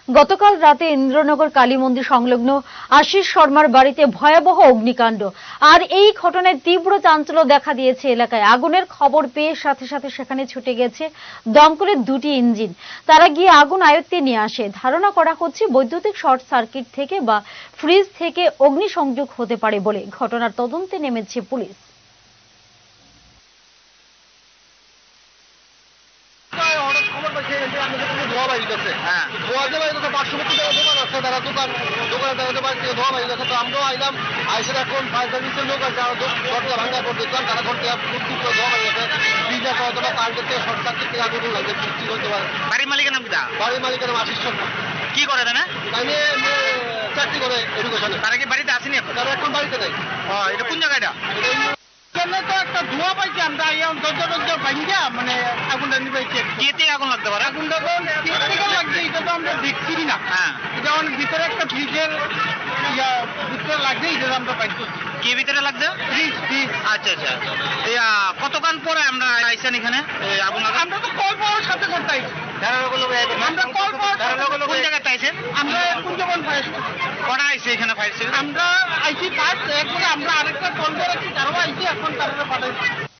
গতকাল রাতে ইন্দ্রনগর কালী মন্দির সংলগ্ন আশিস শর্মার বাড়িতে ভয়াবহ অগ্নিকাণ্ড। আর এই ঘটনায় তীব্র চাঞ্চল্য দেখা দিয়েছে এলাকায়। আগুনের খবর পেয়ে সাথে সাথে সেখানে ছুটে গেছে দমকলের দুটি ইঞ্জিন। তারা গিয়ে আগুন আয়ত্তে নিয়ে আসে। ধারণা করা হচ্ছে বৈদ্যুতিক শর্ট সার্কিট থেকে বা ফ্রিজ থেকে অগ্নিসংযোগ হতে পারে বলে। ঘটনার তদন্তে নেমেছে পুলিশ। আমরাও আইলাম আইসের এখন ফায়ার সার্ভিসের লোক আছে দরজা ভাঙা করে দেখলাম তারা ঘর থেকে ধোয়া বাড়ি গেছে ফ্রিজে অথবা কারেন্টের থেকে শর্ট সার্কিট থেকে আগুন লাগছে বৃষ্টি করতে পারে। বাড়ির মালিকের নাম কি? বাড়ির মালিকের নাম আশিস শর্মা। কি করে না আমি চাকরি করে এডুকেশনে। তারা কি বাড়িতে আসেনি? তারা এখন বাড়িতে নেই। এটা কোন জায়গাটা? তো একটা ধোঁয়া পাইছি আমরা দরজা ভাঙিয়া মানে আগুনটা নিবাইছি। কে থেকে আগুন লাগতে পারে? আগুনটা থেকে লাগছে এটা তো আমরা দেখছি না। যেমন ভিতরে একটা ফ্রিজের ভিতরে লাগছে এটা আমরা পাইছি। কে ভিতরে লাগছে? ফ্রিজ। আচ্ছা আচ্ছা। কতক্ষণ পরে আমরা আইসেন এখানে আগুন লাগা? আমরা তো কল পাওয়ার সাথে করতে আইছি। আমরা কল পাওয়ার কোন জায়গাতে আইসেন? আমরা কুঞ্জবন ফায়ার স্টেশন। কটা আইসে এখানে ফায়ার স্টেশন? আমরা আইসি ফার্স্ট, এরপরে আমরা আরেকটা কল দিয়ে রাখছি, তারাও আইসি, এখন তারা পাঠাইছি।